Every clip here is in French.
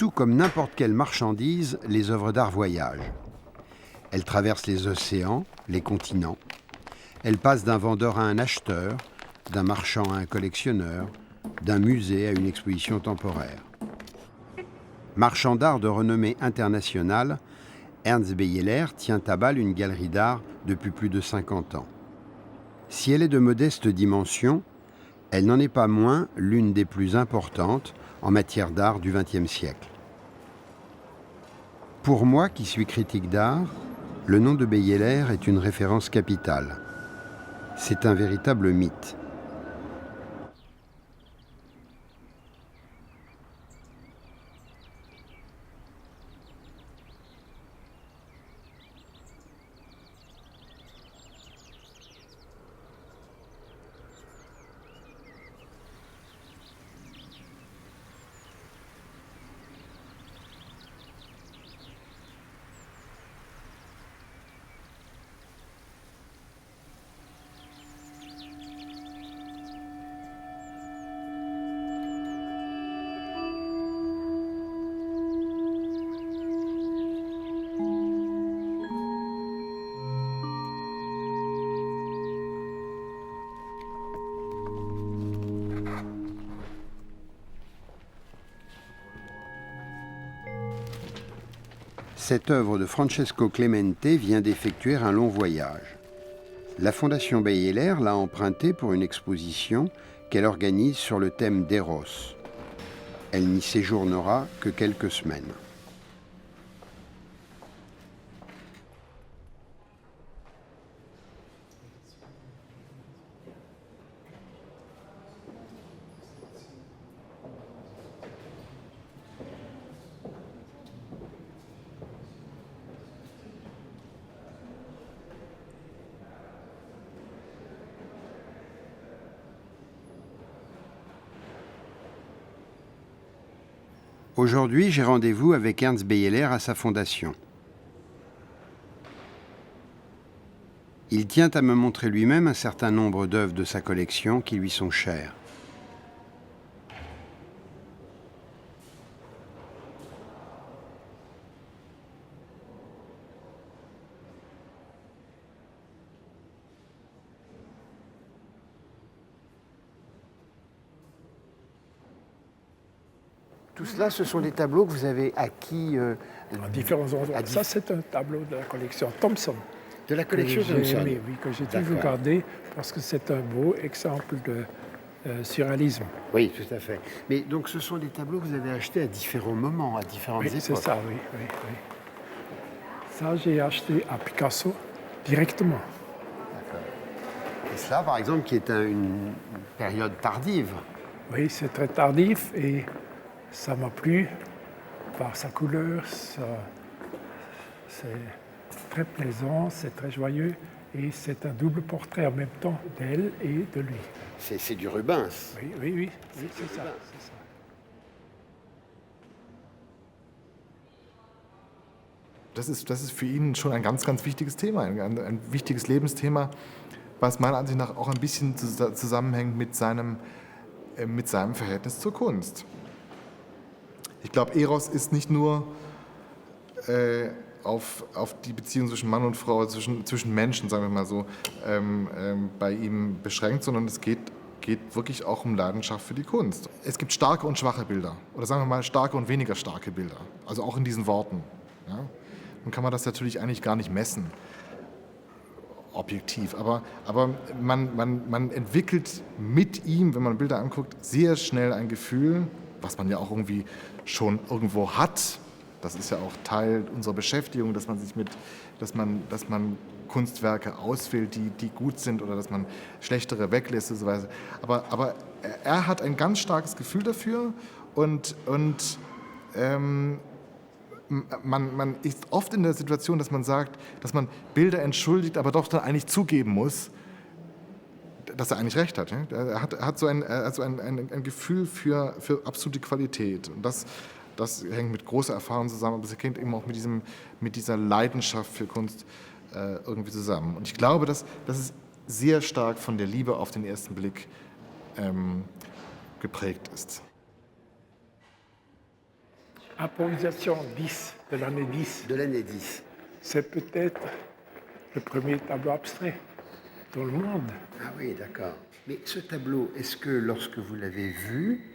tout comme n'importe quelle marchandise, les œuvres d'art voyagent. Elles traversent les océans, les continents. Elles passent d'un vendeur à un acheteur, d'un marchand à un collectionneur, d'un musée à une exposition temporaire. Marchand d'art de renommée internationale, Ernst Beyeler tient à Bâle une galerie d'art depuis plus de 50 ans. Si elle est de modeste dimension, elle n'en est pas moins l'une des plus importantes en matière d'art du XXe siècle. Pour moi, qui suis critique d'art, le nom de Beyeler est une référence capitale. C'est un véritable mythe. Cette œuvre de Francesco Clemente vient d'effectuer un long voyage. La Fondation Beyeler l'a empruntée pour une exposition qu'elle organise sur le thème d'Eros. Elle n'y séjournera que quelques semaines. Aujourd'hui, j'ai rendez-vous avec Ernst Beyeler à sa fondation. Il tient à me montrer lui-même un certain nombre d'œuvres de sa collection qui lui sont chères. Tout cela, ce sont des tableaux que vous avez acquis à différents endroits. Ça, c'est un tableau de la collection Thompson. De la collection Thompson. Oui, que j'ai toujours gardé parce que c'est un beau exemple de surréalisme. Oui, tout à fait. Mais donc, ce sont des tableaux que vous avez achetés à différents moments, à différentes époques. C'est ça, oui. Ça, j'ai acheté à Picasso directement. D'accord. Et cela, par exemple, qui est une période tardive. Oui, c'est très tardif et ça m'a plu par sa couleur. C'est très plaisant, c'est très joyeux et c'est un double portrait en même temps d'elle et de lui. C'est du Rubens. Oui, c'est ça. Das ist für ihn schon ein ganz, ganz wichtiges Thema, ein wichtiges Lebensthema, was meiner Ansicht nach auch ein bisschen zusammenhängt mit seinem Verhältnis zur Kunst. Ich glaube, Eros ist nicht nur auf die Beziehung zwischen Mann und Frau, zwischen Menschen, sagen wir mal so, bei ihm beschränkt, sondern es geht wirklich auch um Leidenschaft für die Kunst. Es gibt starke und schwache Bilder, oder sagen wir mal starke und weniger starke Bilder, also auch in diesen Worten. Ja? Nun kann man das natürlich eigentlich gar nicht messen, objektiv, aber man entwickelt mit ihm, wenn man Bilder anguckt, sehr schnell ein Gefühl, was man ja auch irgendwie schon irgendwo hat. Das ist ja auch Teil unserer Beschäftigung, dass man Kunstwerke auswählt, die gut sind oder dass man schlechtere weglässt und so weiter. Aber er hat ein ganz starkes Gefühl dafür und man ist oft in der Situation, dass man sagt, dass man Bilder entschuldigt, aber doch dann eigentlich zugeben muss, dass er eigentlich recht hat. Er hat so ein Gefühl für absolute Qualität. Und das hängt mit großer Erfahrung zusammen, aber es hängt eben auch mit dieser Leidenschaft für Kunst irgendwie zusammen. Und ich glaube, dass es sehr stark von der Liebe auf den ersten Blick geprägt ist. Improvisation 10, de l'année 10. De l'année 10. C'est peut-être le premier tableau abstrait dans le monde. Ah oui, d'accord. Mais ce tableau, est-ce que lorsque vous l'avez vu,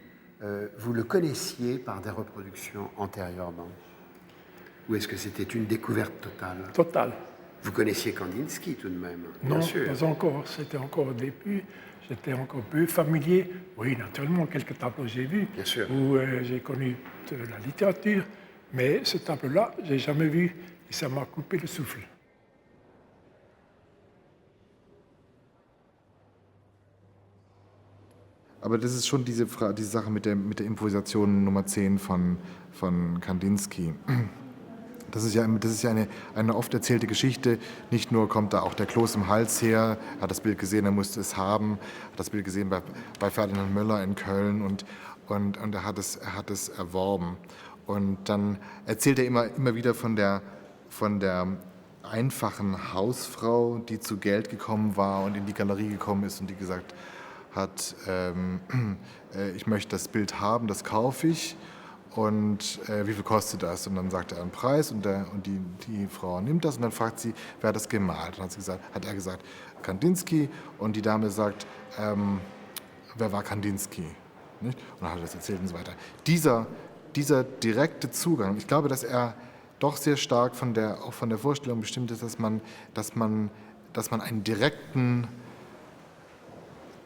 vous le connaissiez par des reproductions antérieurement? Ou est-ce que c'était une découverte totale? Total. Vous connaissiez Kandinsky tout de même, Non, bien sûr. pas encore. C'était encore au début. J'étais encore peu familier. Oui, naturellement, quelques tableaux j'ai vus. Bien sûr. Où j'ai connu de la littérature. Mais ce tableau-là, je n'ai jamais vu. Et ça m'a coupé le souffle. Aber das ist schon diese Sache mit der Improvisation Nummer 10 von Kandinsky. Das ist ja eine oft erzählte Geschichte. Nicht nur kommt da auch der Kloß im Hals her, hat das Bild gesehen, er musste es haben, hat das Bild gesehen bei Ferdinand Möller in Köln und er hat es erworben. Und dann erzählt er immer wieder von der einfachen Hausfrau, die zu Geld gekommen war und in die Galerie gekommen ist und die gesagt hat, ich möchte das Bild haben, das kaufe ich. Und wie viel kostet das? Und dann sagt er einen Preis und die Frau nimmt das und dann fragt sie, wer hat das gemalt? Und dann hat er gesagt, Kandinsky. Und die Dame sagt, wer war Kandinsky? Nicht? Und dann hat er das erzählt und so weiter. Dieser direkte Zugang, ich glaube, dass er doch sehr stark auch von der Vorstellung bestimmt ist, dass man einen direkten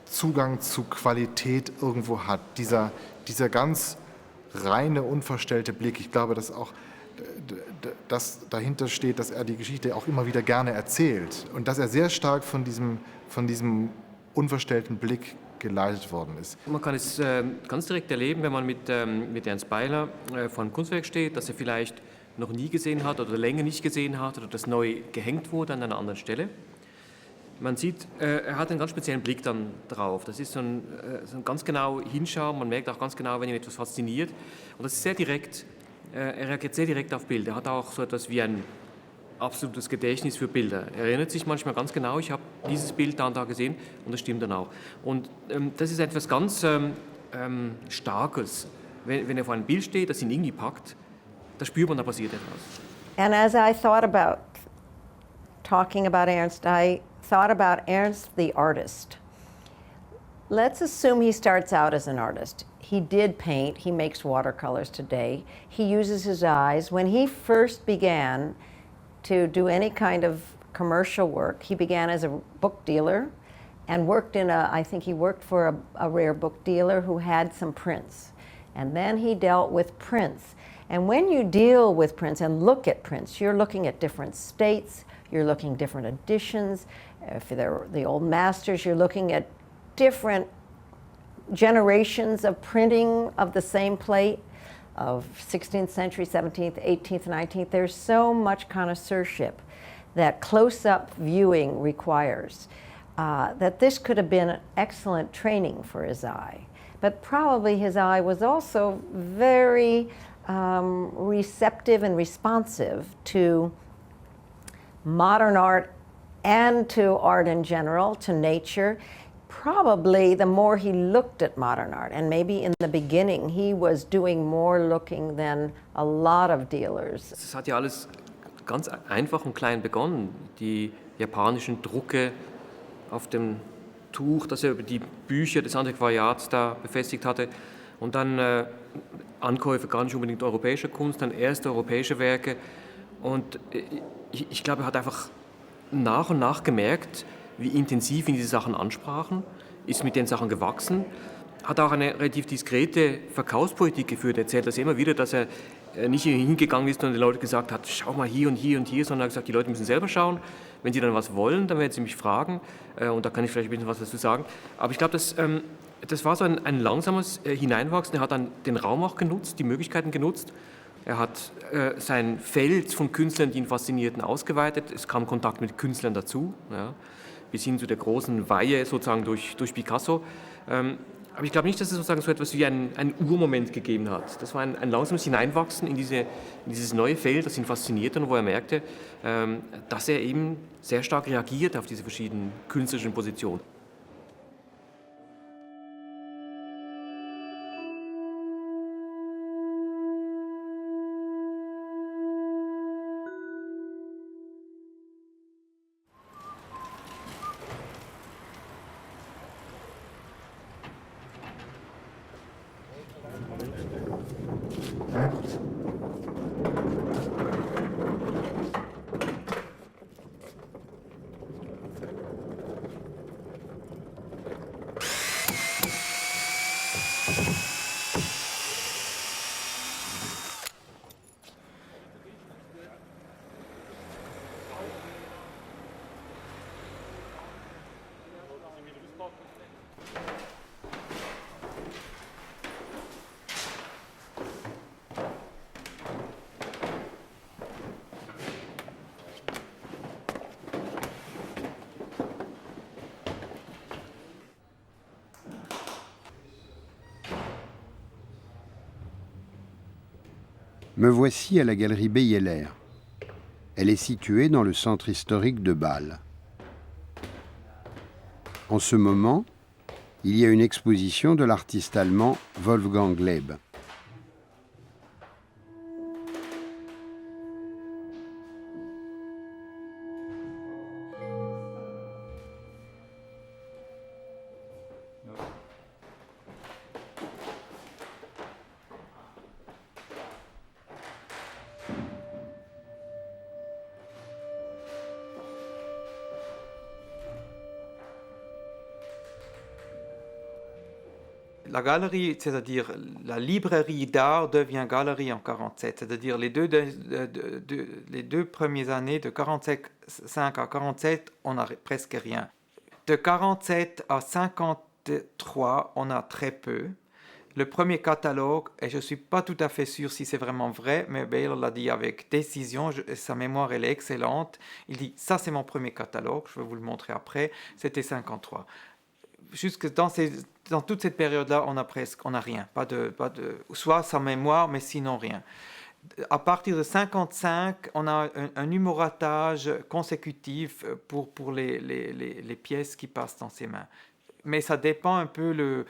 Zugang zu Qualität irgendwo hat. Dieser ganz reine, unverstellte Blick. Ich glaube, dass auch das dahinter steht, dass er die Geschichte auch immer wieder gerne erzählt und dass er sehr stark von diesem unverstellten Blick geleitet worden ist. Man kann es ganz direkt erleben, wenn man mit Ernst Beiller vor einem Kunstwerk steht, das er vielleicht noch nie gesehen hat oder länger nicht gesehen hat oder das neu gehängt wurde an einer anderen Stelle. Man sieht, er hat einen ganz speziellen Blick dann drauf. Das ist so ein ganz genau Hinschauen. Man merkt auch ganz genau, wenn ihn etwas fasziniert. Und das ist sehr direkt. Er reagiert sehr direkt auf Bilder. Er hat auch so etwas wie ein absolutes Gedächtnis für Bilder. Er erinnert sich manchmal ganz genau, ich habe dieses Bild da und da gesehen und das stimmt dann auch. Und das ist etwas ganz Starkes. Wenn er vor einem Bild steht, das ihn irgendwie packt, da spürt man, da passiert etwas. And as I thought about talking about Ernst, I thought about Ernst the artist. Let's assume he starts out as an artist. He did paint, he makes watercolors today. He uses his eyes. When he first began to do any kind of commercial work, he began as a book dealer and I think he worked for a rare book dealer who had some prints. And then he dealt with prints. And when you deal with prints and look at prints, you're looking at different states, you're looking at different editions. If they're the old masters, you're looking at different generations of printing of the same plate of 16th century, 17th, 18th, 19th. There's so much connoisseurship that close-up viewing requires that this could have been excellent training for his eye. But probably his eye was also very receptive and responsive to modern art and to art in general, to nature. Probably the more he looked at modern art, and maybe in the beginning he was doing more looking than a lot of dealers. Es hat ja alles ganz einfach und klein begonnen. Die japanischen Drucke auf dem Tuch, das er über die Bücher des Antiquariats da befestigt hatte und dann Ankäufe gar nicht unbedingt europäischer Kunst, dann erste europäische Werke und ich glaube, er hat einfach nach und nach gemerkt, wie intensiv ihn diese Sachen ansprachen, ist mit den Sachen gewachsen, hat auch eine relativ diskrete Verkaufspolitik geführt. Er erzählt das immer wieder, dass er nicht hingegangen ist und den Leuten gesagt hat, schau mal hier und hier und hier, sondern er hat gesagt, die Leute müssen selber schauen. Wenn sie dann was wollen, dann werden sie mich fragen und da kann ich vielleicht ein bisschen was dazu sagen. Aber ich glaube, das war so ein langsames Hineinwachsen. Er hat dann den Raum auch genutzt, die Möglichkeiten genutzt. Er hat sein Feld von Künstlern, die ihn faszinierten, ausgeweitet. Es kam Kontakt mit Künstlern dazu, ja, bis hin zu der großen Weihe sozusagen durch Picasso. Aber ich glaube nicht, dass es sozusagen so etwas wie ein Urmoment gegeben hat. Das war ein langsames Hineinwachsen in dieses neue Feld, das ihn faszinierte und wo er merkte, dass er eben sehr stark reagiert auf diese verschiedenen künstlerischen Positionen. Me voici à la galerie Beyeler. Elle est située dans le centre historique de Bâle. En ce moment, il y a une exposition de l'artiste allemand Wolfgang Leeb. La galerie, c'est-à-dire la librairie d'art devient galerie en 47, c'est-à-dire les deux premières années, de 45 à 47, on n'a presque rien. De 47 à 53, on a très peu. Le premier catalogue, et je ne suis pas tout à fait sûr si c'est vraiment vrai, mais Beyeler l'a dit avec décision, sa mémoire elle est excellente. Il dit, ça c'est mon premier catalogue, je vais vous le montrer après, c'était 53. Jusque dans toute cette période-là, on n'a rien, soit sa mémoire, mais sinon rien. À partir de 55, on a un numérotage consécutif pour les pièces qui passent dans ses mains. Mais ça dépend un peu.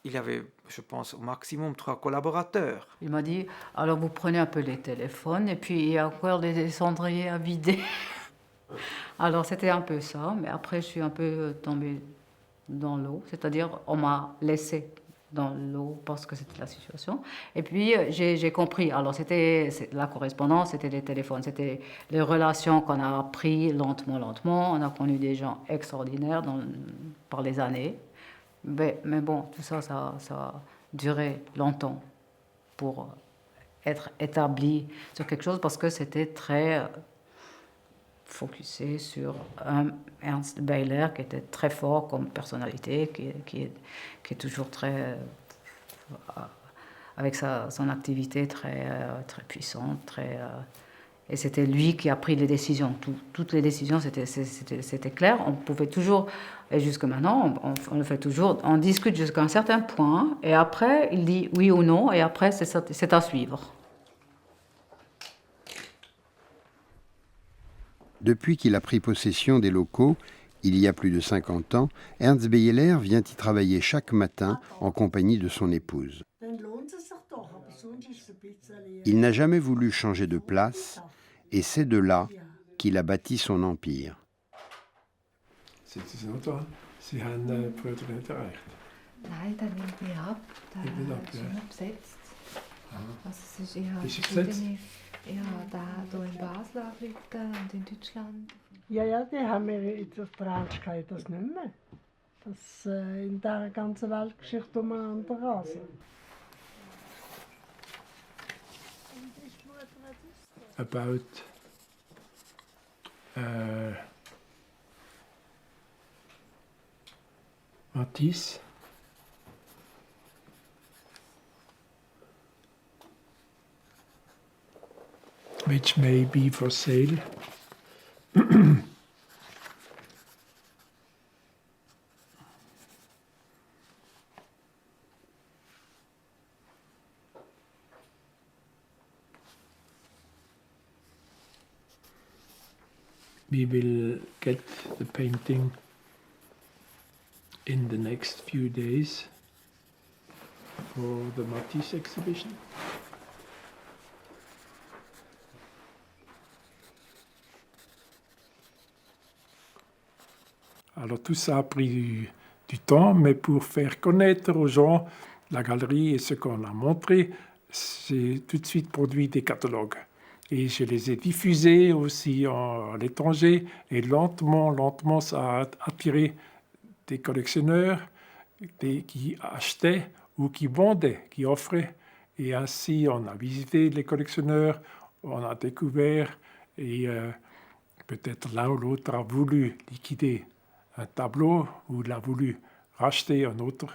Il y avait, je pense, au maximum 3 collaborateurs. Il m'a dit, alors vous prenez un peu les téléphones et puis il y a encore des cendriers à vider. Alors c'était un peu ça, mais après je suis un peu tombée dans l'eau, c'est-à-dire on m'a laissé dans l'eau parce que c'était la situation. Et puis j'ai compris, alors c'était la correspondance, c'était les téléphones, c'était les relations qu'on a appris lentement. On a connu des gens extraordinaires par les années. Mais bon, tout ça a duré longtemps pour être établi sur quelque chose parce que c'était très focusé sur Ernst Beyeler qui était très fort comme personnalité, qui est toujours très avec son activité très puissante, et c'était lui qui a pris les décisions. Toutes les décisions, c'était clair. On pouvait toujours, et jusque maintenant, on le fait toujours, on discute jusqu'à un certain point, et après, il dit oui ou non, et après, c'est à suivre. Depuis qu'il a pris possession des locaux, il y a plus de 50 ans, Ernst Beyeler vient y travailler chaque matin en compagnie de son épouse. Il n'a jamais voulu changer de place, et c'est de là qu'il a bâti son empire. Sie haben Brötchen erreicht. Nein, dann nimmt mich ab. Da ist schon besetzt. Also es ist, ich habe da in Basel angerufen und in Deutschland. Ja, die haben wir in der Branche das nicht mehr. Das in der ganzen Weltgeschichte umeinander rasen. About Matisse. Which may be for sale. We will get the painting in the next few days for the Matisse exhibition. Alors tout ça a pris du temps, mais pour faire connaître aux gens la galerie et ce qu'on a montré, j'ai tout de suite produit des catalogues. Et je les ai diffusés aussi à l'étranger. Et lentement, ça a attiré des collectionneurs qui achetaient ou qui vendaient, qui offraient. Et ainsi, on a visité les collectionneurs, on a découvert, et peut-être l'un ou l'autre a voulu liquider un tableau ou il a voulu racheter une autre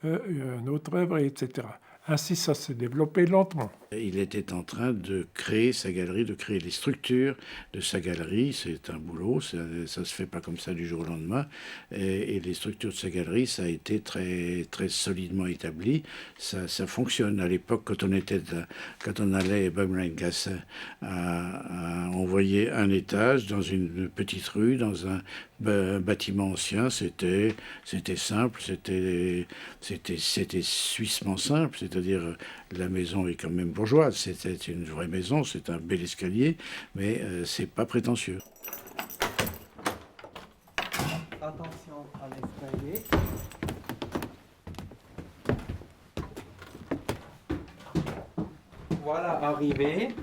œuvre, etc. Ainsi, ça s'est développé lentement. Il était en train de créer sa galerie, de créer les structures de sa galerie. C'est un boulot, ça se fait pas comme ça du jour au lendemain. Et les structures de sa galerie, ça a été très, très solidement établi. Ça fonctionne. À l'époque, quand on allait à Baumreingasse, on voyait un étage dans une petite rue, dans un bâtiment ancien. C'était simple, c'était suissement simple. C'est-à-dire, la maison est quand même bourgeoise. C'était une vraie maison, c'est un bel escalier, mais c'est pas prétentieux. Attention à l'escalier. Voilà, arrivé.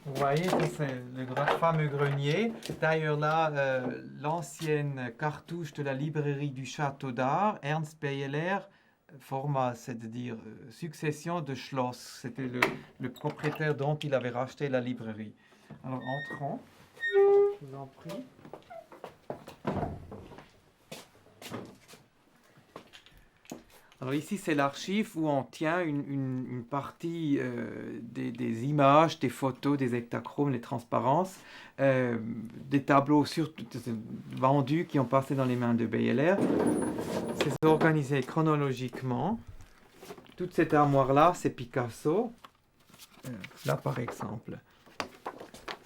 Vous voyez, c'est le fameux grenier. D'ailleurs là, l'ancienne cartouche de la librairie du Château d'Art, Ernst Beyeler, format, c'est-à-dire succession de Schloss. C'était le propriétaire dont il avait racheté la librairie. Alors, entrons. Je vous en prie. Alors ici, c'est l'archive où on tient une partie des images, des photos, des hectachromes, les transparences, des tableaux vendus qui ont passé dans les mains de Beyeler. C'est organisé chronologiquement. Toute cette armoire-là, c'est Picasso. Là, par exemple.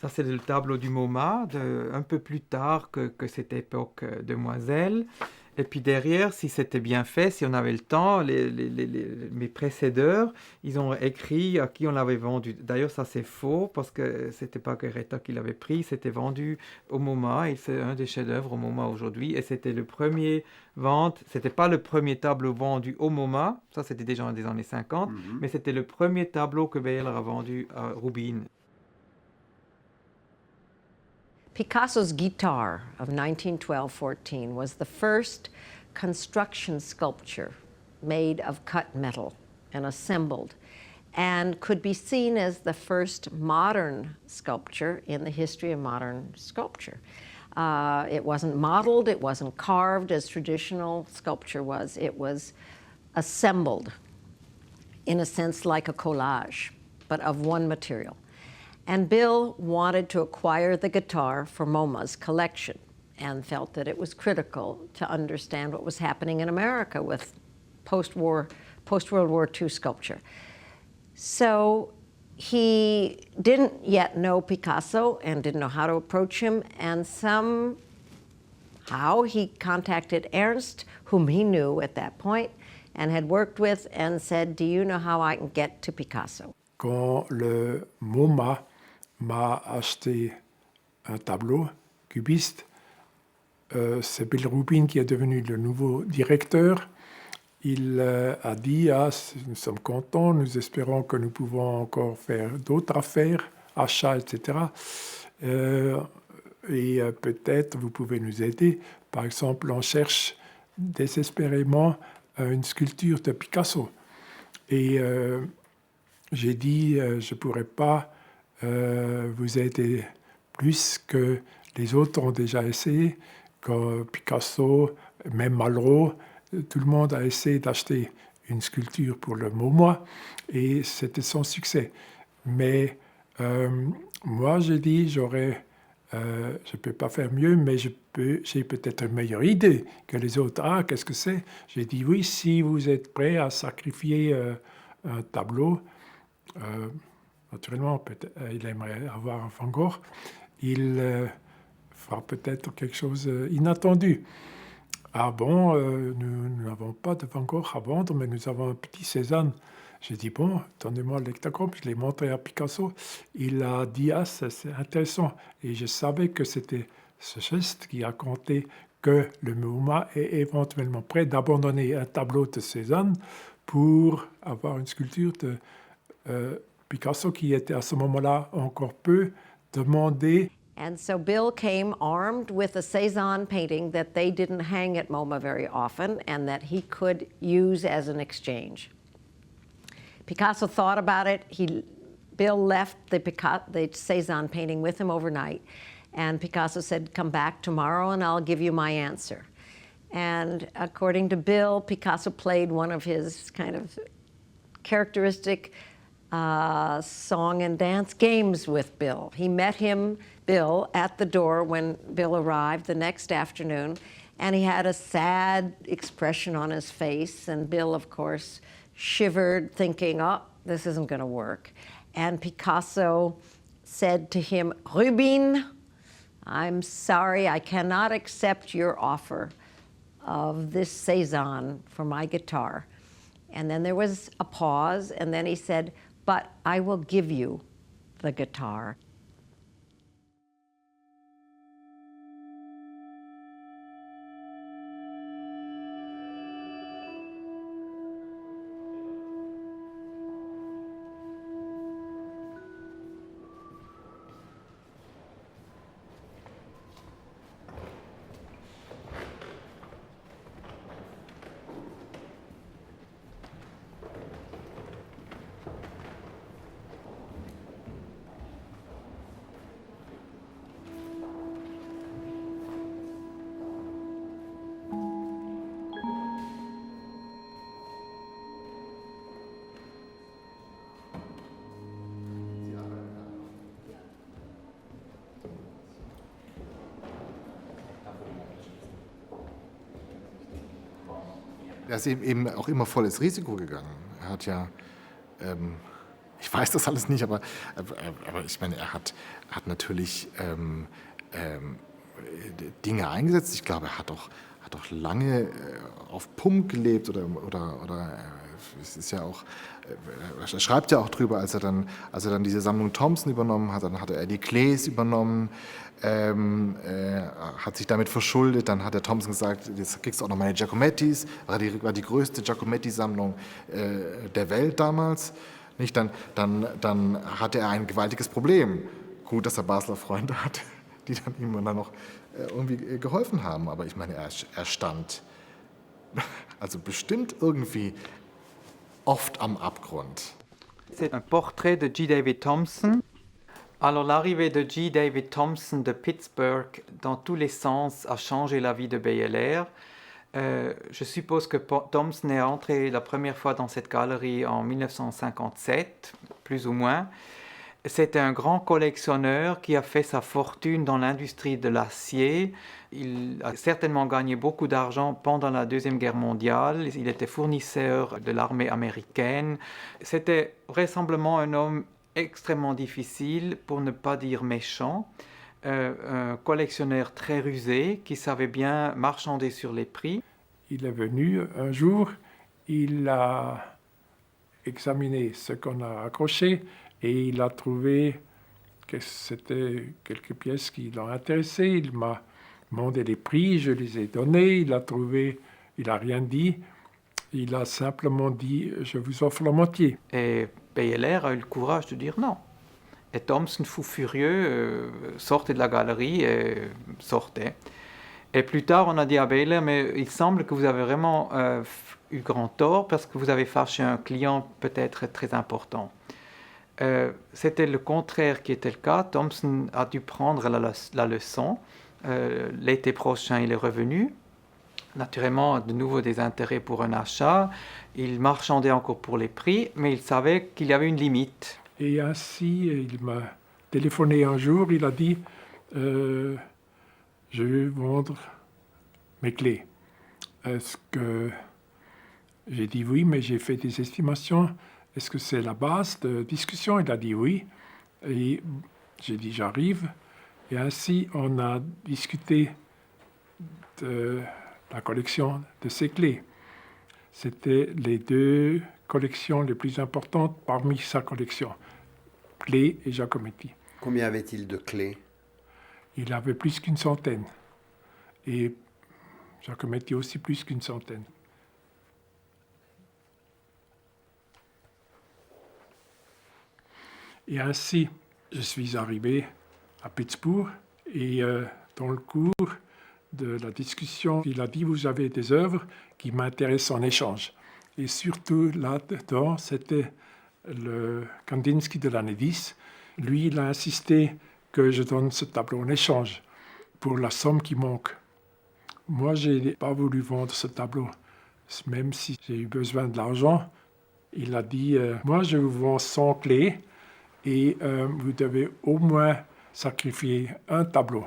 Ça, c'est le tableau du MoMA, un peu plus tard que cette époque demoiselle. Et puis derrière, si c'était bien fait, si on avait le temps, mes précédeurs, ils ont écrit à qui on l'avait vendu. D'ailleurs, ça c'est faux, parce que c'était pas Guerretta qui l'avait pris, c'était vendu au MoMA, et c'est un des chefs-d'œuvre au MoMA aujourd'hui, et c'était le premier vente, c'était pas le premier tableau vendu au MoMA, ça c'était déjà dans les années 50, mais c'était le premier tableau que Beyeler a vendu à Rubin. Picasso's guitar of 1912-14 was the first construction sculpture made of cut metal and assembled, and could be seen as the first modern sculpture in the history of modern sculpture. It wasn't modeled, it wasn't carved as traditional sculpture was. It was assembled, in a sense like a collage, but of one material. And Bill wanted to acquire the guitar for MoMA's collection and felt that it was critical to understand what was happening in America with post-World War II sculpture. So he didn't yet know Picasso and didn't know how to approach him, and somehow he contacted Ernst, whom he knew at that point and had worked with, and said, "Do you know how I can get to Picasso?" Quand le MoMA m'a acheté un tableau cubiste, c'est Bill Rubin qui est devenu le nouveau directeur. Il a dit, nous sommes contents, nous espérons que nous pouvons encore faire d'autres affaires, achats, etc. Et peut-être vous pouvez nous aider. Par exemple, on cherche désespérément une sculpture de Picasso. Et j'ai dit, je ne pourrais pas vous aider plus que les autres ont déjà essayé, comme Picasso, même Malraux, tout le monde a essayé d'acheter une sculpture pour le MoMA et c'était sans succès. Mais moi, j'ai dit, je ne peux pas faire mieux, mais j'ai peut-être une meilleure idée que les autres. Ah, qu'est-ce que c'est? J'ai dit, oui, si vous êtes prêt à sacrifier un tableau, naturellement, il aimerait avoir un Van Gogh, il fera peut-être quelque chose d'inattendu. Ah bon, nous n'avons pas de Van Gogh à vendre, mais nous avons un petit Cézanne. J'ai dit, bon, donnez-moi l'hectachrome. Je l'ai montré à Picasso. Il a dit, ah, c'est intéressant. Et je savais que c'était ce geste qui a compté que le MoMA est éventuellement prêt d'abandonner un tableau de Cézanne pour avoir une sculpture de Picasso, qui était à ce moment-là encore peu, demandait. And so Bill came armed with a Cézanne painting that they didn't hang at MoMA very often and that he could use as an exchange. Picasso thought about it. Bill left the Cézanne painting with him overnight, and Picasso said, "Come back tomorrow and I'll give you my answer." And according to Bill, Picasso played one of his kind of characteristic song and dance games with Bill. He met Bill, at the door when Bill arrived the next afternoon, and he had a sad expression on his face, and Bill, of course, shivered, thinking, oh, this isn't going to work. And Picasso said to him, "Rubin, I'm sorry, I cannot accept your offer of this Cézanne for my guitar." And then there was a pause, and then he said, "But I will give you the guitar." Er ist eben auch immer volles Risiko gegangen. Er hat ja, ich weiß das alles nicht, aber ich meine, er hat natürlich Dinge eingesetzt. Ich glaube, er hat auch lange auf Pump gelebt oder es ist ja auch, er schreibt ja auch drüber, als er dann diese Sammlung Thomson übernommen hat, dann hatte er die Klees übernommen, hat sich damit verschuldet, dann hat der Thomson gesagt, jetzt kriegst du auch noch meine Giacomettis, war die größte Giacometti-Sammlung der Welt damals. Nicht? Dann hatte er ein gewaltiges Problem. Gut, dass er Basler Freunde hatte, die dann ihm dann noch irgendwie geholfen haben, aber ich meine, er stand also bestimmt irgendwie oft am Abgrund. C'est un portrait de G. David Thompson. Alors l'arrivée de G. David Thompson de Pittsburgh dans tous les sens a changé la vie de Beyeler. Je suppose que Thompson est entré la première fois dans cette galerie en 1957, plus ou moins. C'était un grand collectionneur qui a fait sa fortune dans l'industrie de l'acier. Il a certainement gagné beaucoup d'argent pendant la Deuxième Guerre mondiale. Il était fournisseur de l'armée américaine. C'était vraisemblablement un homme extrêmement difficile, pour ne pas dire méchant. Un collectionneur très rusé qui savait bien marchander sur les prix. Il est venu un jour, il a examiné ce qu'on a accroché et il a trouvé que c'était quelques pièces qui l'ont intéressé. Il m'a demandé les prix, je les ai donnés. Il n'a rien dit. Il a simplement dit « je vous offre la moitié ». Et Beyeler a eu le courage de dire non. Et Thompson fou furieux, sortait de la galerie et sortait. Et plus tard, on a dit à Beyeler, mais il semble que vous avez vraiment eu grand tort parce que vous avez fâché un client peut-être très important. C'était le contraire qui était le cas. Thompson a dû prendre la leçon. L'été prochain, il est revenu. Naturellement, de nouveau des intérêts pour un achat. Il marchandait encore pour les prix, mais il savait qu'il y avait une limite. Et ainsi, il m'a téléphoné un jour, il a dit je vais vendre mes clés. Est-ce que... J'ai dit oui, mais j'ai fait des estimations. Est-ce que c'est la base de discussion? Il a dit oui. Et j'ai dit j'arrive. Et ainsi, on a discuté de la collection de ces clés. C'était les deux collections les plus importantes parmi sa collection, clés et Giacometti. Combien avait-il de clés? Il avait plus qu'une centaine. Et Giacometti aussi plus qu'une centaine. Et ainsi, je suis arrivé à Pittsburgh et dans le cours de la discussion, il a dit « Vous avez des œuvres qui m'intéressent en échange ». Et surtout là-dedans, c'était le Kandinsky de l'année 10. Lui, il a insisté que je donne ce tableau en échange pour la somme qui manque. Moi, je n'ai pas voulu vendre ce tableau, même si j'ai eu besoin de l'argent. Il a dit « Moi, je vous vends 100 clés et vous devez au moins sacrifier un tableau ».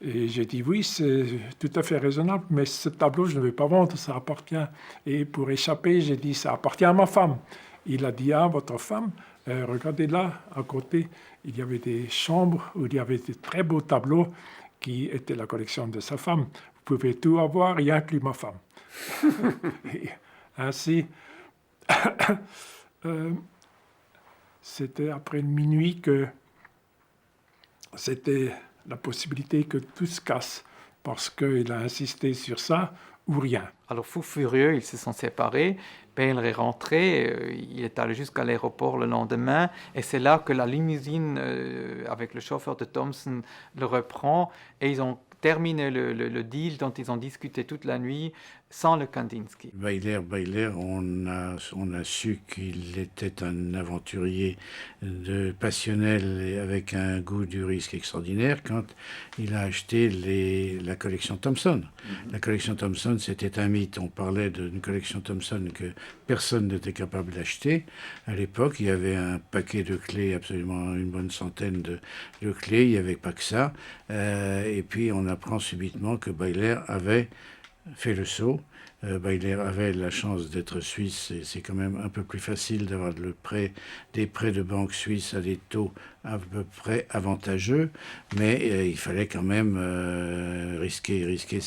Et j'ai dit « Oui, c'est tout à fait raisonnable, mais ce tableau, je ne vais pas vendre, ça appartient. » Et pour échapper, j'ai dit « Ça appartient à ma femme ». Il a dit « Ah, votre femme, regardez là, à côté, il y avait des chambres où il y avait de très beaux tableaux qui étaient la collection de sa femme. Vous pouvez tout avoir, y inclus ma femme. » Et ainsi, c'était après minuit que c'était la possibilité que tout se casse, parce qu'il a insisté sur ça ou rien. Alors, fou furieux, ils se sont séparés. Baylor est rentré, il est allé jusqu'à l'aéroport le lendemain, et c'est là que la limousine avec le chauffeur de Thompson le reprend, et ils ont terminé le deal dont ils ont discuté toute la nuit sans le Kandinsky. Baylor, on a su qu'il était un aventurier passionnel et avec un goût du risque extraordinaire quand il a acheté la collection Thompson. La collection Thompson, c'était un mythe. On parlait d'une collection Thompson que personne n'était capable d'acheter. À l'époque, il y avait un paquet de clés, absolument une bonne centaine de clés. Il n'y avait pas que ça. Et puis, on apprend subitement que Baylor avait fait le saut. Baylor avait la chance d'être suisse et c'est quand même un peu plus facile d'avoir des prêts de banque suisse à des taux à peu près avantageux, mais il fallait quand même risquer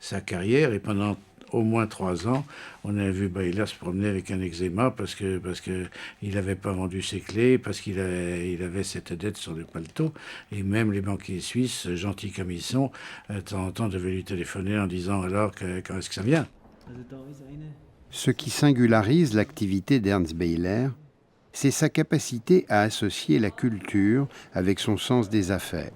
sa carrière. Et pendant au moins 3 ans, on a vu Baylor se promener avec un eczéma parce que il n'avait pas vendu ses clés, parce qu'il avait cette dette sur le paletot. Et même les banquiers suisses, gentils comme ils sont, de temps en temps devaient lui téléphoner en disant alors quand est-ce que ça vient. Ce qui singularise l'activité d'Ernst Baylor, c'est sa capacité à associer la culture avec son sens des affaires.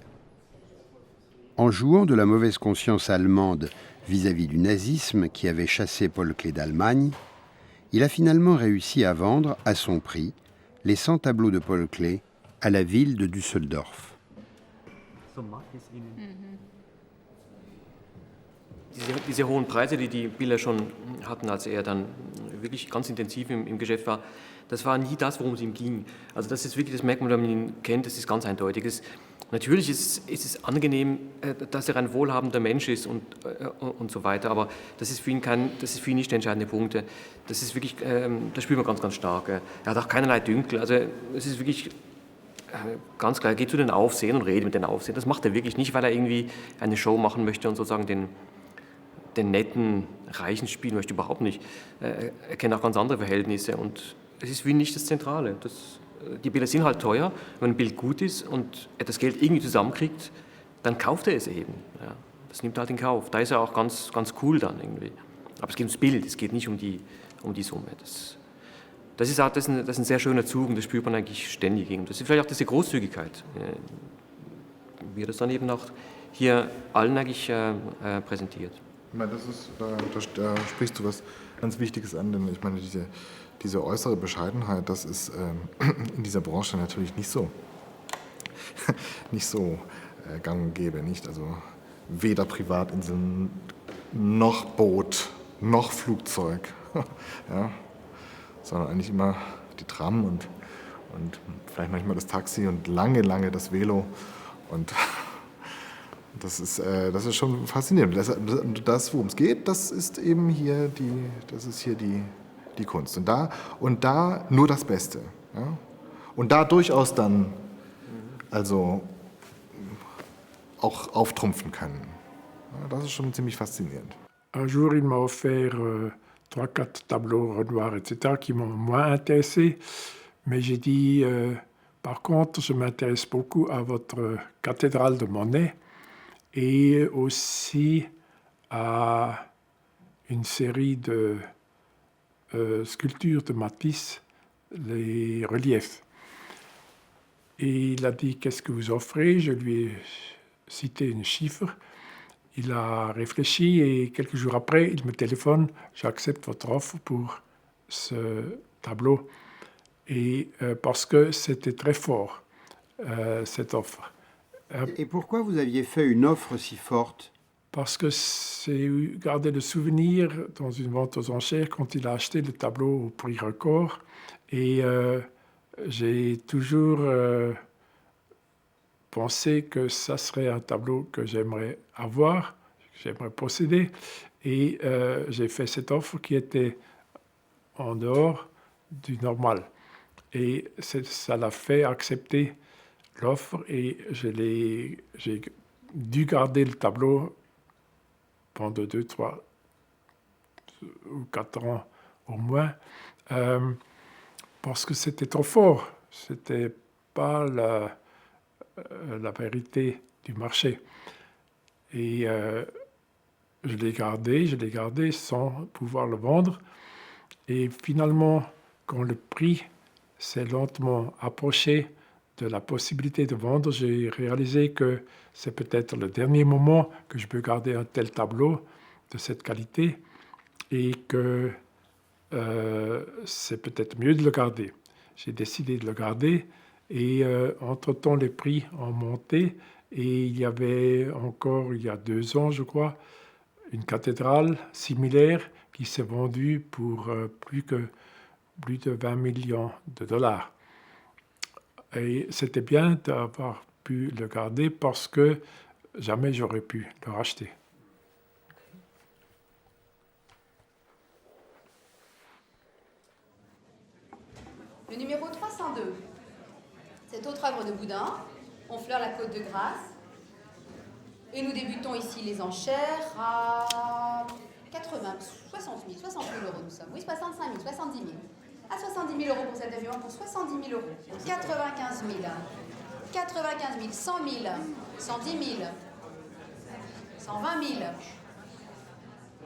En jouant de la mauvaise conscience allemande vis-à-vis du nazisme qui avait chassé Paul Klee d'Allemagne, il a finalement réussi à vendre, à son prix, les 100 tableaux de Paul Klee à la ville de Düsseldorf. Diese hohen Preise, die Biller schon hatten, als er dann wirklich ganz intensiv im Geschäft war, das war nie das, worum es ihm ging. Also das ist wirklich, das merkt man, wenn man ihn kennt, das ist ganz eindeutig. Natürlich ist es angenehm, dass er ein wohlhabender Mensch ist und so weiter, aber das ist für ihn nicht der entscheidende Punkt. Das ist wirklich, das spürt man ganz, ganz stark. Er hat auch keinerlei Dünkel, also es ist wirklich ganz klar, er geht zu den Aufsehern und redet mit den Aufsehern. Das macht er wirklich nicht, weil er irgendwie eine Show machen möchte und sozusagen den netten, reichen spielen möchte, überhaupt nicht. Er kennt auch ganz andere Verhältnisse und es ist für ihn nicht das Zentrale. Die Bilder sind halt teuer, wenn ein Bild gut ist und er das Geld irgendwie zusammenkriegt, dann kauft er es eben. Ja, das nimmt er halt in Kauf. Da ist er auch ganz, ganz cool dann irgendwie. Aber es geht ums Bild, es geht nicht um die Summe. Das ist ein sehr schöner Zug und das spürt man eigentlich ständig. Und das ist vielleicht auch diese Großzügigkeit, wie er das dann eben auch hier allen eigentlich präsentiert. Ich meine, da sprichst du was ganz Wichtiges an, denn ich meine, diese äußere Bescheidenheit, das ist in dieser Branche natürlich nicht so gang und gäbe, nicht? Also weder Privatinseln, noch Boot, noch Flugzeug, ja? Sondern eigentlich immer die Tram und vielleicht manchmal das Taxi und lange das Velo und das ist schon faszinierend. Das, worum es geht, das ist eben hier die Kunst. Und da nur das Beste. Ja? Und da durchaus dann also auch auftrumpfen können. Ja, das ist schon ziemlich faszinierend. Un jour, il m'a offert 3-4 tableaux Renoir, etc., qui m'ont moins intéressé. Mais j'ai dit, par contre, je m'intéresse beaucoup à votre cathédrale de Monet et aussi à une série de sculptures de Matisse, les reliefs. Et il a dit « Qu'est-ce que vous offrez ?» Je lui ai cité un chiffre. Il a réfléchi et quelques jours après, il me téléphone « J'accepte votre offre pour ce tableau. » Et parce que c'était très fort, cette offre. Et pourquoi vous aviez fait une offre si forte? Parce que c'est garder le souvenir dans une vente aux enchères quand il a acheté le tableau au prix record. Et j'ai toujours pensé que ça serait un tableau que j'aimerais avoir, que j'aimerais posséder. Et j'ai fait cette offre qui était en dehors du normal. Et ça l'a fait accepter l'offre et j'ai dû garder le tableau pendant 2, 3 ou 4 ans au moins, parce que c'était trop fort. Ce n'était pas la vérité du marché. Et je l'ai gardé sans pouvoir le vendre. Et finalement, quand le prix s'est lentement approché de la possibilité de vendre, j'ai réalisé que c'est peut-être le dernier moment que je peux garder un tel tableau de cette qualité et que c'est peut-être mieux de le garder. J'ai décidé de le garder et entre-temps les prix ont monté et il y avait encore, il y a 2 ans je crois, une cathédrale similaire qui s'est vendue pour plus de 20 millions de dollars. Et c'était bien d'avoir pu le garder parce que jamais j'aurais pu le racheter. Le numéro 302. Cette autre œuvre de Boudin, on fleure la côte de Grasse. Et nous débutons ici les enchères à 60 000 euros nous sommes. Oui, 65 000, 70 000. À 70 000 euros pour cet avion, pour 70 000 euros. 95 000, 95 000, 100 000, 110 000, 120 000,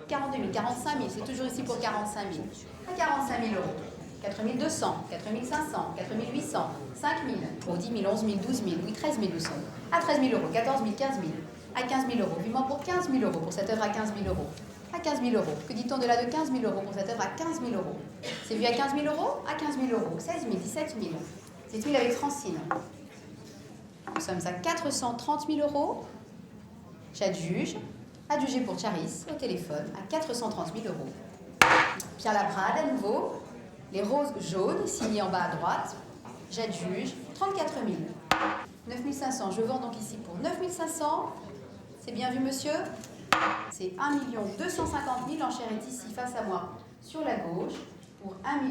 42 000, 45 000, c'est toujours ici pour 45 000. À 45 000 euros. 4 200, 4 500, 4 800, 5 000, oh, 10 000, 11 000, 12 000, oui, 13 000 nous sommes. À 13 000 euros, 14 000, 15 000. À 15 000 euros, vivement pour 15 000 euros pour cette œuvre à 15 000 euros. À 15 000 euros. Que dit-on de là de 15 000 euros pour cette œuvre à 15 000 euros? C'est vu à 15 000 euros? À 15 000 euros. 16 000, 17 000. 17 000 avec Francine. Nous sommes à 430 000 euros. J'adjuge. Adjugé pour Charis au téléphone à 430 000 euros. Pierre Labrade à nouveau. Les roses jaunes, signées en bas à droite. J'adjuge 34 000. 9 500. Je vends donc ici pour 9 500. C'est bien vu, monsieur? C'est 1 250 000. L'enchère est ici face à moi sur la gauche pour 1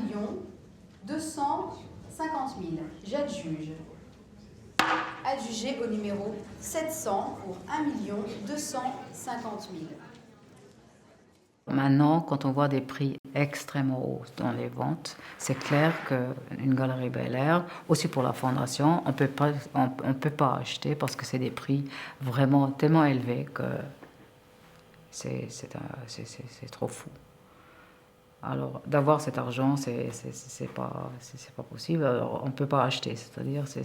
250 000. J'adjuge. Adjugé au numéro 700 pour 1 250 000. Maintenant, quand on voit des prix extrêmement hauts dans les ventes, c'est clair qu'une galerie Bel Air, aussi pour la fondation, on peut pas acheter parce que c'est des prix vraiment tellement élevés que c'est trop fou. Alors, d'avoir cet argent, c'est pas possible. Alors, on peut pas acheter, c'est-à-dire c'est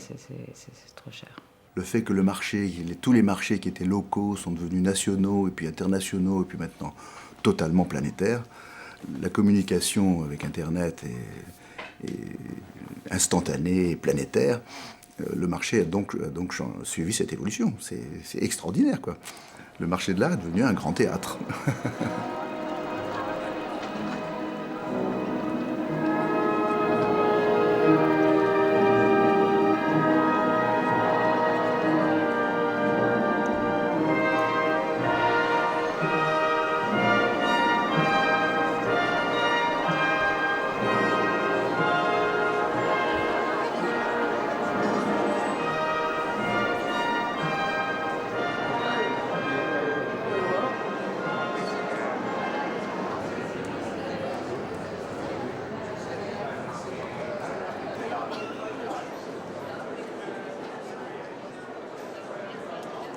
trop cher. Le fait que le marché, tous les marchés qui étaient locaux sont devenus nationaux et puis internationaux et puis maintenant totalement planétaires, la communication avec Internet est instantanée et planétaire. Le marché a donc suivi cette évolution. C'est extraordinaire, quoi. Le marché de l'art est devenu un grand théâtre.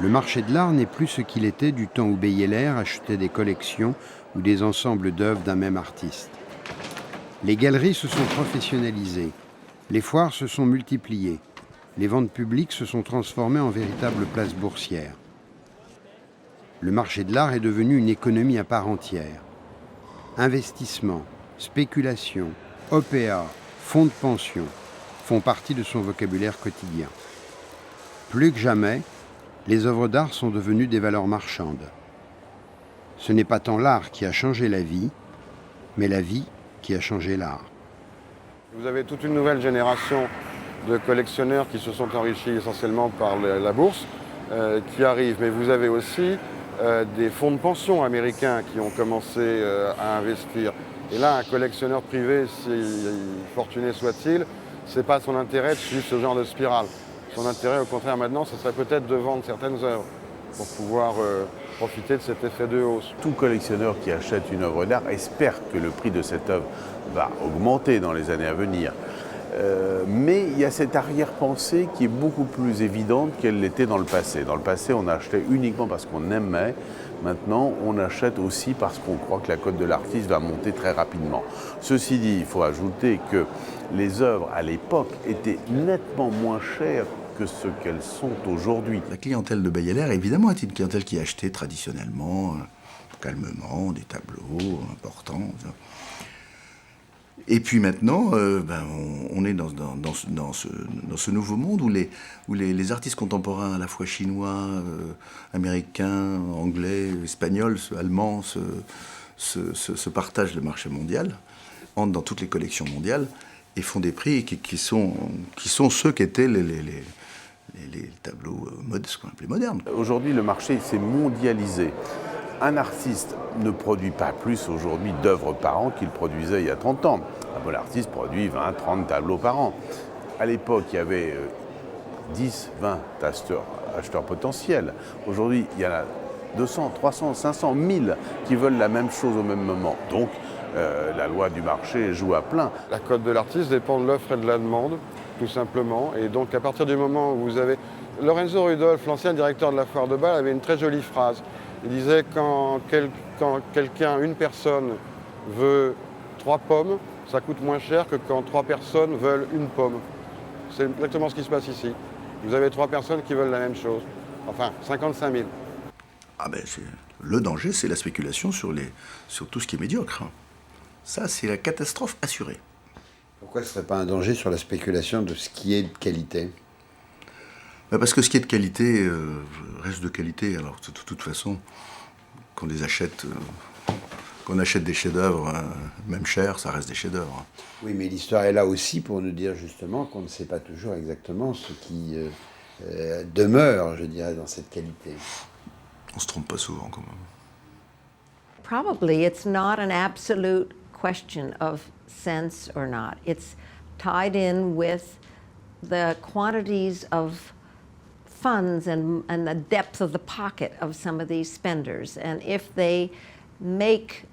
Le marché de l'art n'est plus ce qu'il était du temps où Beyeler achetait des collections ou des ensembles d'œuvres d'un même artiste. Les galeries se sont professionnalisées, les foires se sont multipliées, les ventes publiques se sont transformées en véritables places boursières. Le marché de l'art est devenu une économie à part entière. Investissement, spéculation, OPA, fonds de pension font partie de son vocabulaire quotidien. Plus que jamais, les œuvres d'art sont devenues des valeurs marchandes. Ce n'est pas tant l'art qui a changé la vie, mais la vie qui a changé l'art. Vous avez toute une nouvelle génération de collectionneurs qui se sont enrichis essentiellement par la bourse, qui arrivent. Mais vous avez aussi des fonds de pension américains qui ont commencé à investir. Et là, un collectionneur privé, si fortuné soit-il, ce n'est pas son intérêt de suivre ce genre de spirale. Son intérêt, au contraire, maintenant, ce serait peut-être de vendre certaines œuvres pour pouvoir profiter de cet effet de hausse. Tout collectionneur qui achète une œuvre d'art espère que le prix de cette œuvre va augmenter dans les années à venir. Mais il y a cette arrière-pensée qui est beaucoup plus évidente qu'elle l'était dans le passé. Dans le passé, on achetait uniquement parce qu'on aimait. Maintenant, on achète aussi parce qu'on croit que la cote de l'artiste va monter très rapidement. Ceci dit, il faut ajouter que les œuvres, à l'époque, étaient nettement moins chères que ce qu'elles sont aujourd'hui. La clientèle de Beyeler, évidemment, est une clientèle qui achetait traditionnellement, calmement, des tableaux importants. Et puis maintenant, on est dans ce nouveau monde où les artistes contemporains, à la fois chinois, américains, anglais, espagnols, allemands, se partagent le marché mondial, entrent dans toutes les collections mondiales et font des prix qui sont ceux qu'étaient les tableaux ce qu'on appelait modernes. Aujourd'hui, le marché s'est mondialisé. Un artiste ne produit pas plus aujourd'hui d'œuvres par an qu'il produisait il y a 30 ans. Un bon artiste produit 20, 30 tableaux par an. À l'époque, il y avait 10, 20 acheteurs potentiels. Aujourd'hui, il y en a 200, 300, 500, 1000 qui veulent la même chose au même moment. Donc, la loi du marché joue à plein. La cote de l'artiste dépend de l'offre et de la demande, tout simplement. Et donc, à partir du moment où vous avez... Lorenzo Rudolph, l'ancien directeur de la Foire de Bâle, avait une très jolie phrase. Il disait quand une personne veut 3 pommes, ça coûte moins cher que quand 3 personnes veulent une pomme. C'est exactement ce qui se passe ici. Vous avez 3 personnes qui veulent la même chose. Enfin, 55 000. Le danger, c'est la spéculation sur tout ce qui est médiocre. Ça, c'est la catastrophe assurée. Pourquoi ce ne serait pas un danger sur la spéculation de ce qui est de qualité ? Parce que ce qui est de qualité reste de qualité. Alors, de toute façon, qu'on achète des chefs-d'œuvre, même cher, ça reste des chefs-d'œuvre. Oui, mais l'histoire est là aussi pour nous dire justement qu'on ne sait pas toujours exactement ce qui demeure, je dirais, dans cette qualité. On ne se trompe pas souvent, quand même. Probably it's not an absolute question of sense or not. It's tied in with the quantities of funds and the depth of the pocket of some of these spenders. And if they make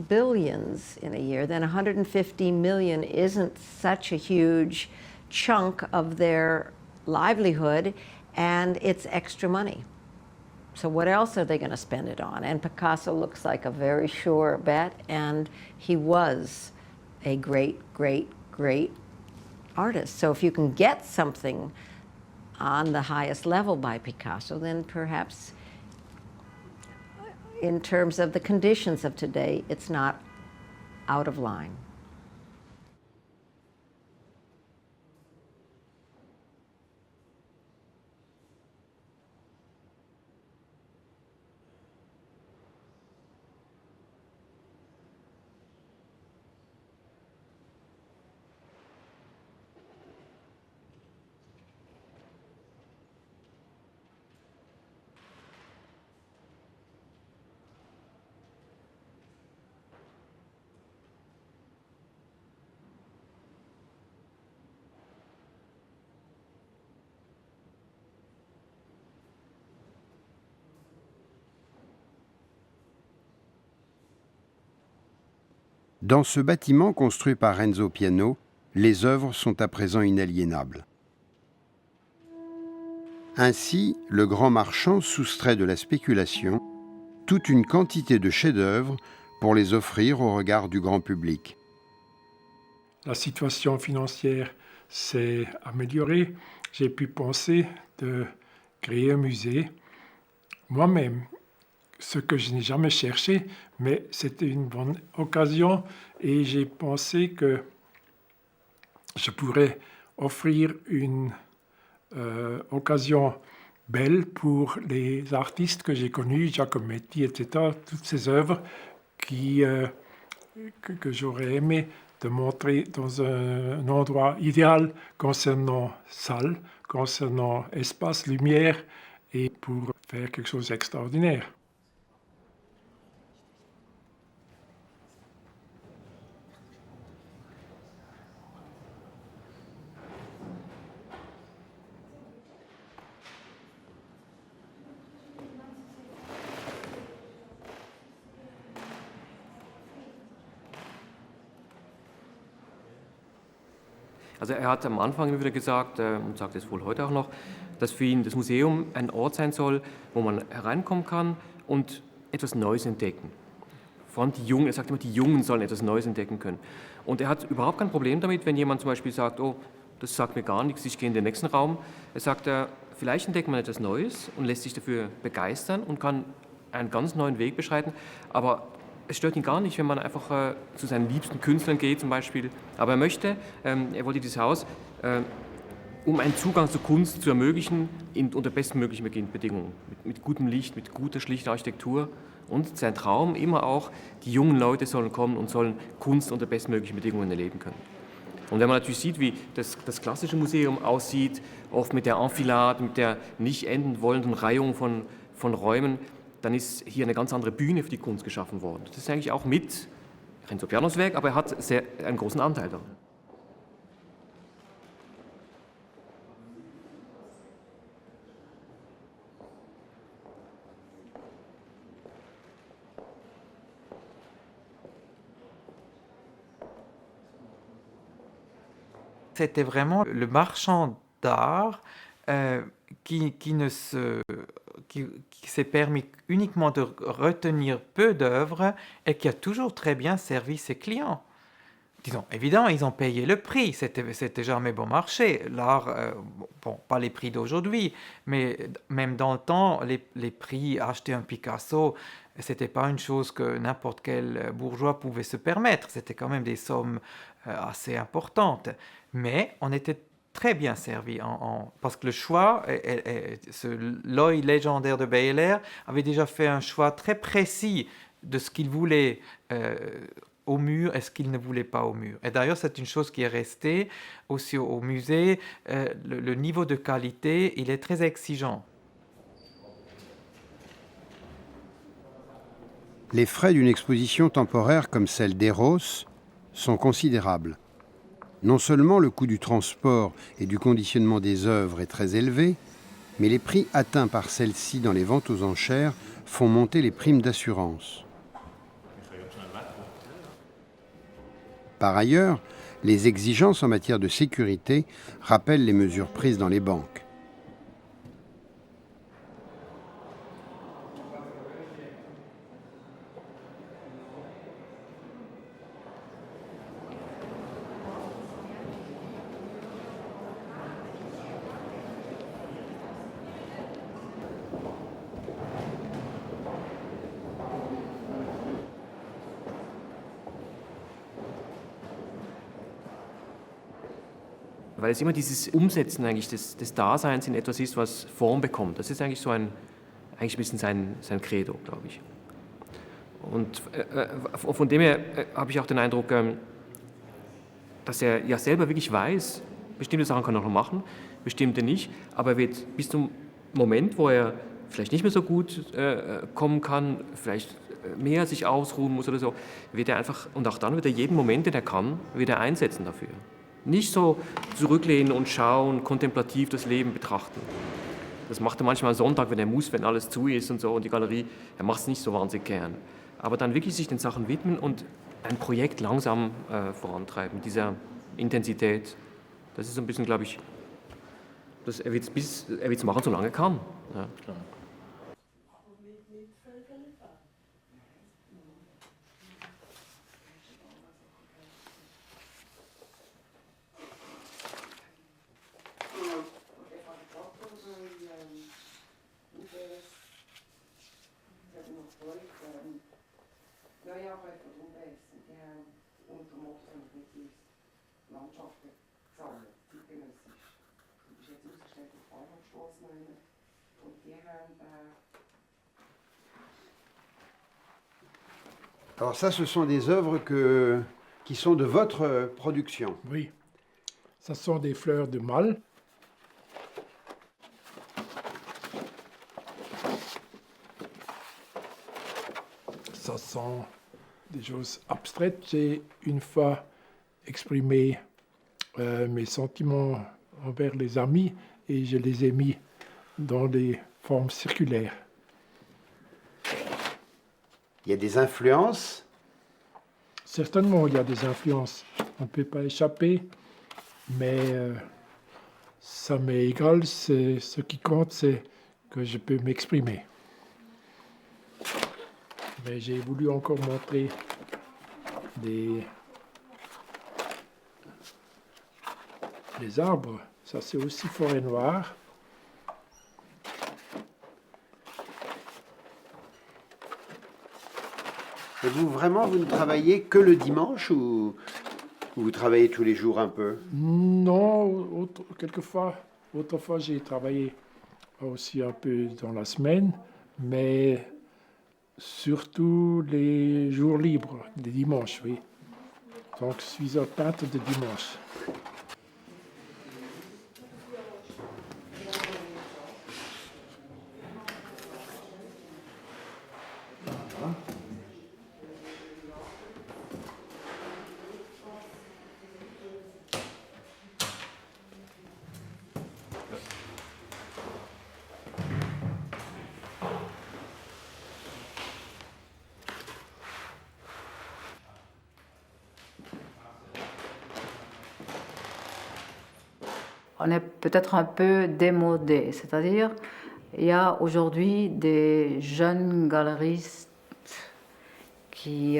billions in a year, then 150 million isn't such a huge chunk of their livelihood, and it's extra money. So what else are they going to spend it on? And Picasso looks like a very sure bet, and he was a great, great, great artist. So if you can get something on the highest level by Picasso, then perhaps in terms of the conditions of today, it's not out of line. Dans ce bâtiment construit par Renzo Piano, les œuvres sont à présent inaliénables. Ainsi, le grand marchand soustrait de la spéculation toute une quantité de chefs-d'œuvre pour les offrir au regard du grand public. La situation financière s'est améliorée. j'ai pu penser de créer un musée moi-même, ce que je n'ai jamais cherché, mais c'était une bonne occasion et j'ai pensé que je pourrais offrir une occasion belle pour les artistes que j'ai connus, Giacometti, etc., toutes ces œuvres que j'aurais aimé de montrer dans un endroit idéal concernant salle, concernant espace, lumière, et pour faire quelque chose d'extraordinaire. Also er hat am Anfang immer wieder gesagt, und sagt es wohl heute auch noch, dass für ihn das Museum ein Ort sein soll, wo man hereinkommen kann und etwas Neues entdecken. Vor allem die Jungen, er sagt immer, die Jungen sollen etwas Neues entdecken können. Und er hat überhaupt kein Problem damit, wenn jemand zum Beispiel sagt, oh, das sagt mir gar nichts, ich gehe in den nächsten Raum. Er sagt, vielleicht entdeckt man etwas Neues und lässt sich dafür begeistern und kann einen ganz neuen Weg beschreiten, aber es stört ihn gar nicht, wenn man einfach zu seinen liebsten Künstlern geht zum Beispiel. Aber er wollte dieses Haus, um einen Zugang zur Kunst zu ermöglichen, unter bestmöglichen Bedingungen. Mit gutem Licht, mit guter, schlichter Architektur. Und sein Traum immer auch, die jungen Leute sollen kommen und sollen Kunst unter bestmöglichen Bedingungen erleben können. Und wenn man natürlich sieht, wie das klassische Museum aussieht, oft mit der Enfilade, mit der nicht enden wollenden Reihung von Räumen, dann ist hier eine ganz andere Bühne für die Kunst geschaffen worden. Das ist eigentlich auch mit Renzo Pianos Werk, aber er hat einen großen Anteil daran. C'était vraiment le marchand d'art qui s'est permis uniquement de retenir peu d'œuvres et qui a toujours très bien servi ses clients. Disons, évidemment, ils ont payé le prix, c'était jamais bon marché. L'art, bon, pas les prix d'aujourd'hui, mais même dans le temps, les prix, acheter un Picasso, c'était pas une chose que n'importe quel bourgeois pouvait se permettre. C'était quand même des sommes assez importantes. Mais on était très bien servi, parce que le choix, l'œil légendaire de Beyeler avait déjà fait un choix très précis de ce qu'il voulait au mur et ce qu'il ne voulait pas au mur. Et d'ailleurs, c'est une chose qui est restée aussi au musée. Le niveau de qualité, il est très exigeant. Les frais d'une exposition temporaire comme celle d'Eros sont considérables. Non seulement le coût du transport et du conditionnement des œuvres est très élevé, mais les prix atteints par celle-ci dans les ventes aux enchères font monter les primes d'assurance. Par ailleurs, les exigences en matière de sécurité rappellent les mesures prises dans les banques. Weil es immer dieses Umsetzen eigentlich des Daseins in etwas ist, was Form bekommt. Das ist eigentlich eigentlich ein bisschen sein Credo, glaube ich. Und von dem her habe ich auch den Eindruck, dass er ja selber wirklich weiß, bestimmte Sachen kann er noch machen, bestimmte nicht, aber er wird bis zum Moment, wo er vielleicht nicht mehr so gut kommen kann, vielleicht mehr sich ausruhen muss oder so, wird er einfach, und auch dann wird er jeden Moment, den er kann, wieder einsetzen dafür. Nicht so zurücklehnen und schauen, kontemplativ das Leben betrachten. Das macht er manchmal am Sonntag, wenn er muss, wenn alles zu ist und so, und die Galerie, er macht es nicht so wahnsinnig gern. Aber dann wirklich sich den Sachen widmen und ein Projekt langsam vorantreiben, mit dieser Intensität. Das ist so ein bisschen, glaube ich, er wird es machen, solange er kann. Ja, klar. Alors ça, ce sont des œuvres qui sont de votre production. Oui, ce sont des fleurs de mal. Ça sont des choses abstraites. J'ai une fois exprimé mes sentiments envers les amis et je les ai mis dans des formes circulaires. Il y a des influences? Certainement, il y a des influences. On ne peut pas échapper, mais ça m'est égal. Ce qui compte, c'est que je peux m'exprimer. Mais j'ai voulu encore montrer des arbres. Ça, c'est aussi forêt noire. Et vous, vraiment, vous ne travaillez que le dimanche ou vous travaillez tous les jours un peu? Non, quelquefois. Autrefois, j'ai travaillé aussi un peu dans la semaine, mais surtout les jours libres, les dimanches, oui. Donc, je suis un peintre de dimanche. On est peut-être un peu démodé, c'est-à-dire il y a aujourd'hui des jeunes galeristes qui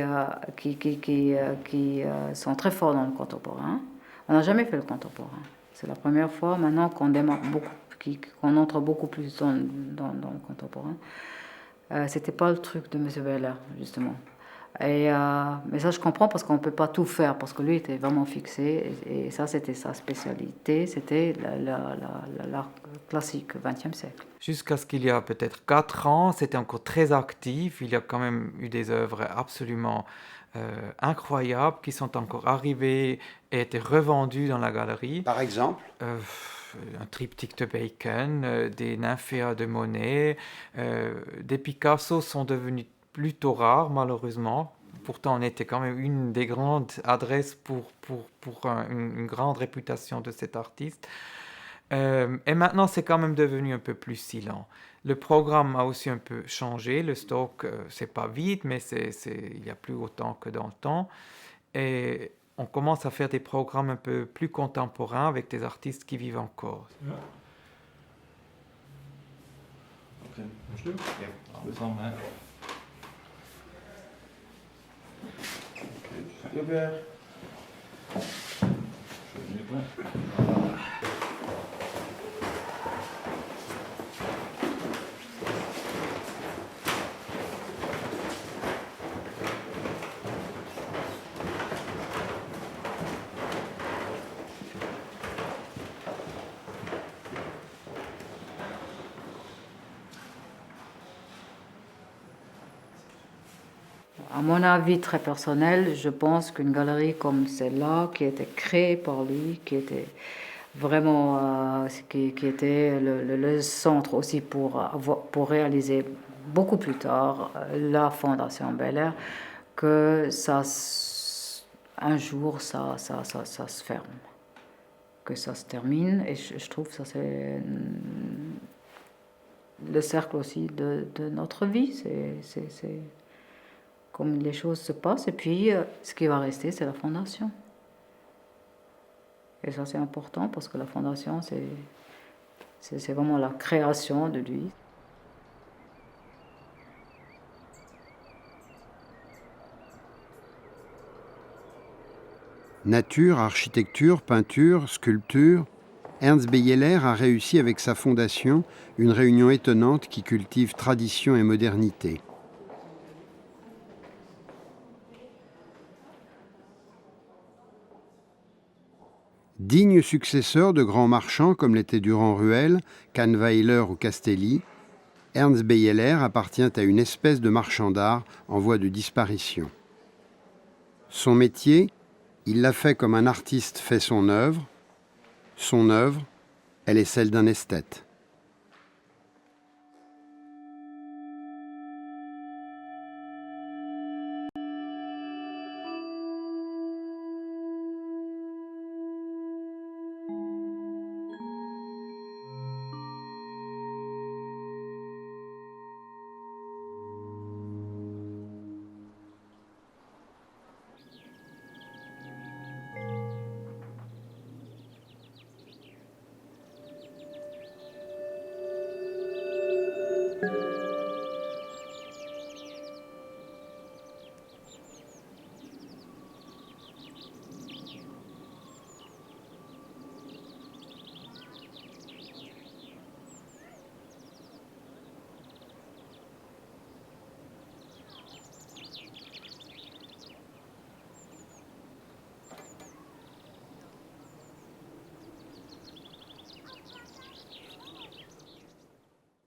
sont très forts dans le contemporain. On n'a jamais fait le contemporain. C'est la première fois maintenant qu'on démarre beaucoup, qu'on entre beaucoup plus dans le contemporain. C'était pas le truc de M. Weller, justement. Mais ça, je comprends parce qu'on ne peut pas tout faire, parce que lui était vraiment fixé, et ça, c'était sa spécialité, c'était l'art classique, 20e siècle. Jusqu'à ce qu'il y a peut-être 4 ans, c'était encore très actif. Il y a quand même eu des œuvres absolument incroyables qui sont encore arrivées et étaient revendues dans la galerie. Par exemple un triptyque de Bacon, des nymphéas de Monet, des Picasso sont devenus plutôt rares, malheureusement. Pourtant, on était quand même une des grandes adresses pour une grande réputation de cet artiste. Et maintenant, c'est quand même devenu un peu plus silent. Le programme a aussi un peu changé. Le stock, c'est pas vide, mais il n'y a plus autant que dans le temps. Et on commence à faire des programmes un peu plus contemporains avec des artistes qui vivent encore. Ja. Okay, ein Stück? Ja. Zusammen, hè? Okay, Hubert. Schön, Hubert. À mon avis très personnel, je pense qu'une galerie comme celle-là, qui était créée par lui, qui était vraiment qui était le centre aussi pour réaliser beaucoup plus tard la Fondation Bel Air, que ça, un jour ça se ferme, que ça se termine. Et je trouve que ça c'est le cercle aussi de notre vie. C'est comme les choses se passent, et puis ce qui va rester, c'est la fondation. Et ça, c'est important, parce que la fondation, c'est vraiment la création de lui. Nature, architecture, peinture, sculpture, Ernst Beyeler a réussi avec sa fondation une réunion étonnante qui cultive tradition et modernité. Digne successeur de grands marchands comme l'étaient Durand-Ruel, Kahnweiler ou Castelli, Ernst Beyeler appartient à une espèce de marchand d'art en voie de disparition. Son métier, il l'a fait comme un artiste fait son œuvre, elle est celle d'un esthète.